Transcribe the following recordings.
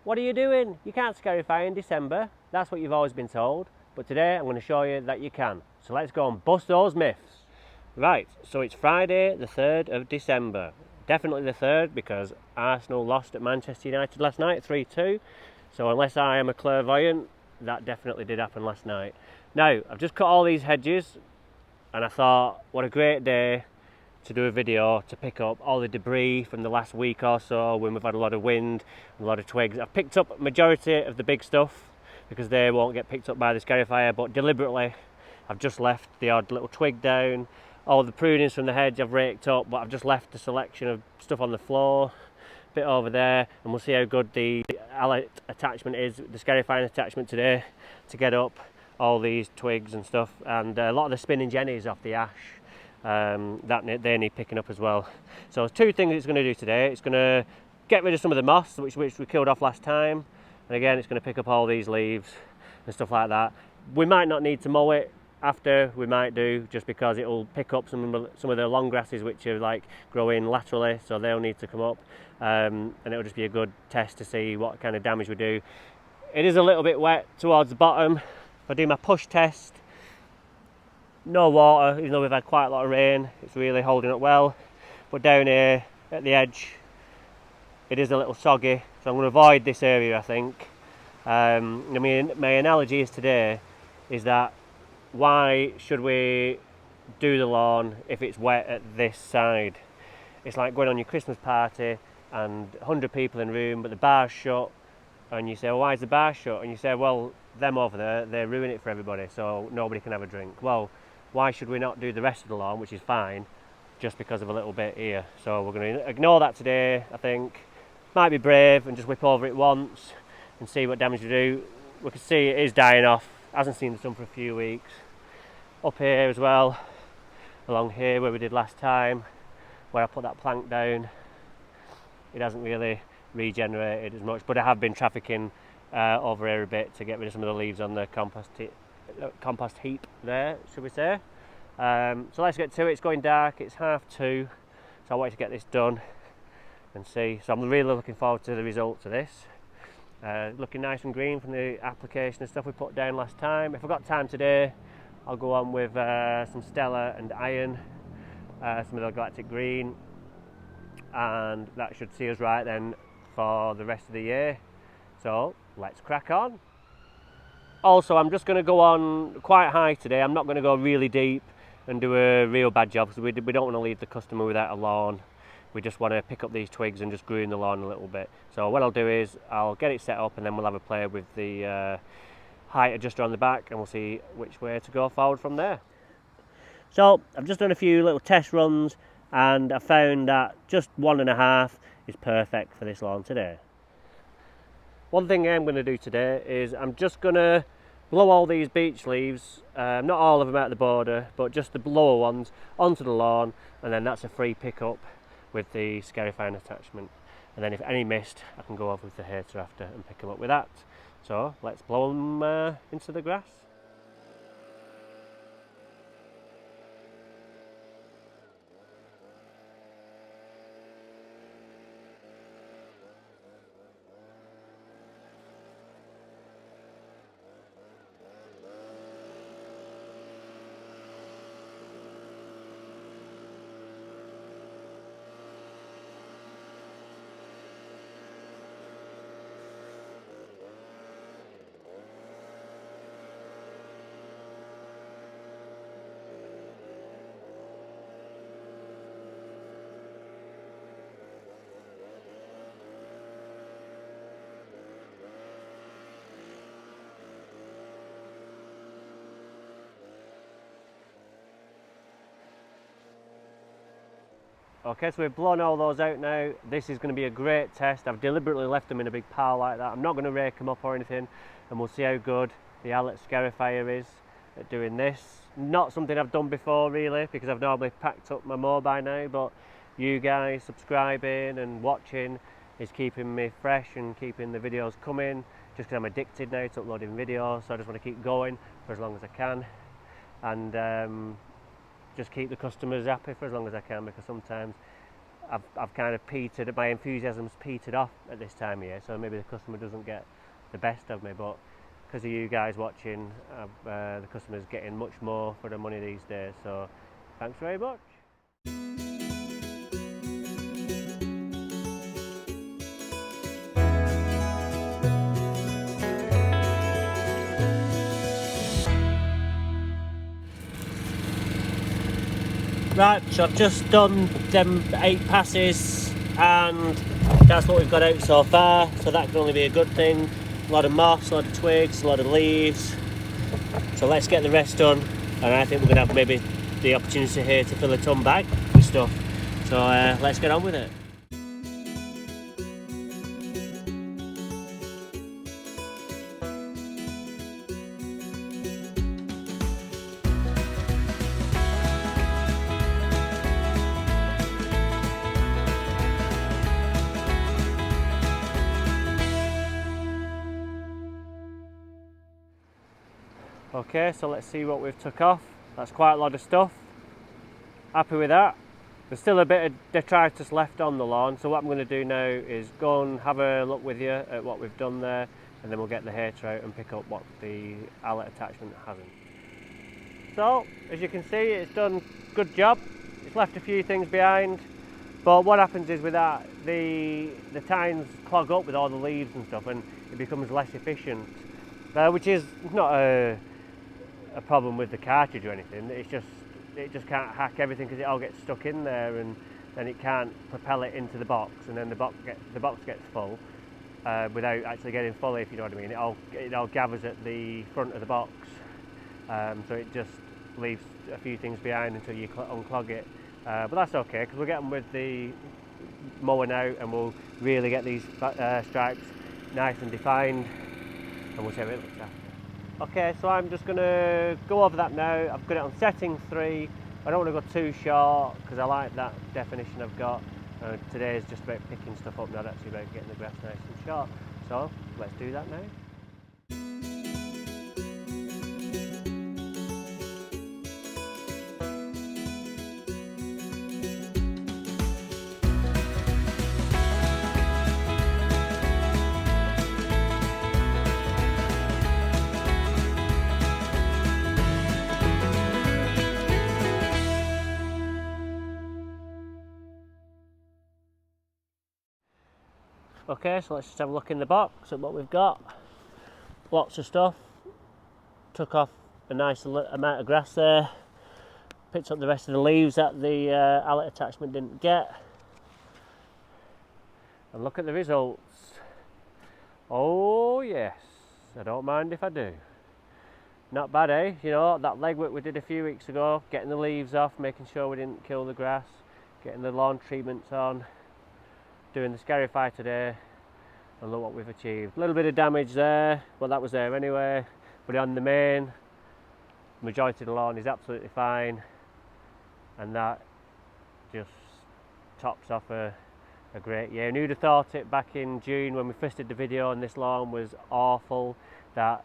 What are you doing? You can't scarify in December. That's what you've always been told. But today I'm going to show you that you can. So let's go and bust those myths. Right, so it's Friday the 3rd of December. Definitely the 3rd because Arsenal lost at Manchester United last night, 3-2. So unless I am a clairvoyant, that definitely did happen last night. Now, I've just cut all these hedges and I thought, what a great day to do a video to pick up all the debris from the last week or so when we've had a lot of wind and a lot of twigs. I've picked up majority of the big stuff because they won't get picked up by the scarifier, but deliberately I've just left the odd little twig down. All the prunings from the hedge I've raked up, but I've just left a selection of stuff on the floor, a bit over there, and we'll see how good the Allett attachment is, the scarifying attachment today, to get up all these twigs and stuff, and a lot of the spinning jennies off the ash. That they need picking up as well. So there's two things it's going to do today. It's going to get rid of some of the moss which we killed off last time, and again it's going to pick up all these leaves and stuff like that. We might not need to mow it after, we might do, just because it will pick up some of the long grasses which are like growing laterally, so they'll need to come up, and it'll just be a good test to see what kind of damage we do. It is a little bit wet towards the bottom. If I do my push test, no water, even though we've had quite a lot of rain, it's really holding up well. But down here at the edge, it is a little soggy, so I'm going to avoid this area, I think. I mean, my analogy is today is that why should we do the lawn if it's wet at this side? It's like going on your Christmas party and 100 people in the room, but the bar's shut, and you say, well, why is the bar shut? And you say, well, them over there, they ruin it for everybody, so nobody can have a drink. Well, why should we not do the rest of the lawn, which is fine, just because of a little bit here? So we're going to ignore that today, I think. Might be brave and just whip over it once and see what damage we do. We can see it is dying off, hasn't seen the sun for a few weeks. Up here as well, along here where we did last time, where I put that plank down, it hasn't really regenerated as much, but I have been trafficking over here a bit to get rid of some of the leaves on the compost heap there, should we say. So let's get to it. It's going dark, it's 2:30, so I want to get this done and see. So I'm really looking forward to the results of this. Looking nice and green from the application and stuff we put down last time. If I've got time today, I'll go on with some Stella and Iron, some of the galactic green, and that should see us right then for the rest of the year. So let's crack on. Also, I'm just going to go on quite high today. I'm not going to go really deep and do a real bad job because we don't want to leave the customer without a lawn. We just want to pick up these twigs and just green the lawn a little bit. So what I'll do is I'll get it set up and then we'll have a play with the height adjuster on the back and we'll see which way to go forward from there. So I've just done a few little test runs and I found that just 1.5 is perfect for this lawn today. One thing I'm going to do today is I'm just going to blow all these beech leaves, not all of them out the border, but just the lower ones onto the lawn, and then that's a free pickup with the scarifying attachment. And then if any missed, I can go over with the hater after and pick them up with that. So let's blow them into the grass. Okay, so we've blown all those out now. This is going to be a great test. I've deliberately left them in a big pile like that. I'm not going to rake them up or anything, and we'll see how good the Allett scarifier is at doing this. Not something I've done before really, because I've normally packed up my mow by now, but you guys subscribing and watching is keeping me fresh and keeping the videos coming, just because I'm addicted now to uploading videos, so I just want to keep going for as long as I can, and just keep the customers happy for as long as I can, because sometimes I've kind of petered, my enthusiasm's petered off at this time of year, so maybe the customer doesn't get the best of me, but because of you guys watching, the customer's getting much more for their money these days, so thanks very much. Right, so I've just done them 8 passes and that's what we've got out so far, so that can only be a good thing. A lot of moss, a lot of twigs, a lot of leaves. So let's get the rest done, and I think we're going to have maybe the opportunity here to fill a ton bag with stuff. So let's get on with it. Okay, so let's see what we've took off. That's quite a lot of stuff. Happy with that. There's still a bit of detritus left on the lawn, so what I'm going to do now is go and have a look with you at what we've done there, and then we'll get the hater out and pick up what the Allett attachment hasn't. So, as you can see, it's done a good job. It's left a few things behind, but what happens is with that, the tines clog up with all the leaves and stuff, and it becomes less efficient, which is not a problem with the cartridge or anything. It just can't hack everything because it all gets stuck in there, and then it can't propel it into the box, and then the box gets full without actually getting full, if you know what I mean. It all gathers at the front of the box, so it just leaves a few things behind until you unclog it. But that's okay, because we'll get them with the mower now, and we'll really get these stripes nice and defined, and we'll see how it looks after. Okay, so I'm just going to go over that now. I've got it on setting 3. I don't want to go too short because I like that definition I've got. Today is just about picking stuff up, not actually about getting the grass nice and short. So let's do that now. Okay, so let's just have a look in the box at what we've got. Lots of stuff. Took off a nice amount of grass there. Picked up the rest of the leaves that the Allett attachment didn't get. And look at the results. Oh yes, I don't mind if I do. Not bad, eh? You know, that legwork we did a few weeks ago, getting the leaves off, making sure we didn't kill the grass, getting the lawn treatments on, doing the Scarify today, and look what we've achieved. A little bit of damage there, but that was there anyway. But on the main, majority of the lawn is absolutely fine, and that just tops off a great year. And who'd have thought it back in June when we first did the video and this lawn was awful, that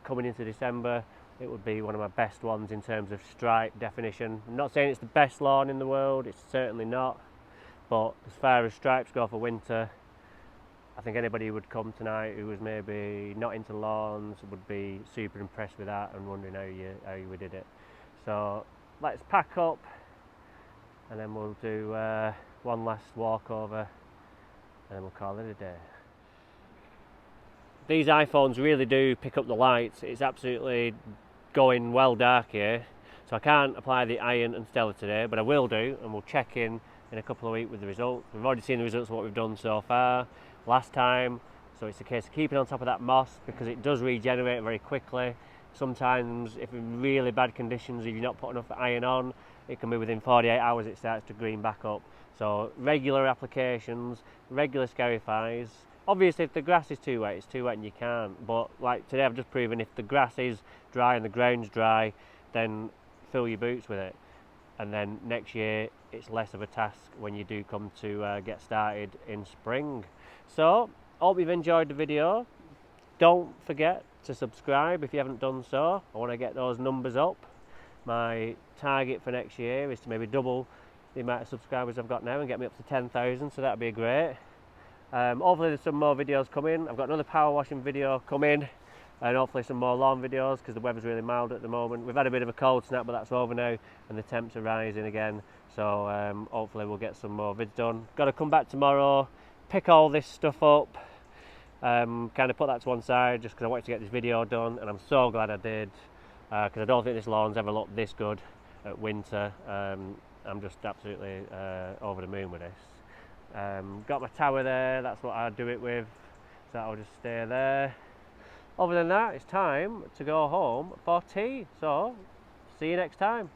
coming into December it would be one of my best ones in terms of stripe definition. I'm not saying it's the best lawn in the world, it's certainly not. But as far as stripes go for winter, I think anybody who would come tonight who was maybe not into lawns would be super impressed with that and wondering how you did it. So let's pack up, and then we'll do one last walk over, and then we'll call it a day. These iPhones really do pick up the lights. It's absolutely going well dark here, so I can't apply the iron and Stella today, but I will do, and we'll check in a couple of weeks with the results. We've already seen the results of what we've done so far last time, so it's a case of keeping on top of that moss because it does regenerate very quickly. Sometimes if in really bad conditions, if you're not putting enough iron on, it can be within 48 hours it starts to green back up. So regular applications, regular scarifies. Obviously if the grass is too wet, it's too wet and you can't, but like today I've just proven if the grass is dry and the ground's dry, then fill your boots with it. And then next year it's less of a task when you do come to get started in spring. So hope you've enjoyed the video. Don't forget to subscribe if you haven't done so. I want to get those numbers up. My target for next year is to maybe double the amount of subscribers I've got now and get me up to 10,000, so that'd be great. Hopefully there's some more videos coming. I've got another power washing video coming, and hopefully some more lawn videos because the weather's really mild at the moment. We've had a bit of a cold snap, but that's over now and the temps are rising again, so hopefully we'll get some more vids done. Got to come back tomorrow, pick all this stuff up, kind of put that to one side just because I wanted to get this video done, and I'm so glad I did, because I don't think this lawn's ever looked this good at winter. I'm just absolutely over the moon with this. Got my tower there, that's what I do it with, so that'll just stay there. Other than that, it's time to go home for tea, so see you next time.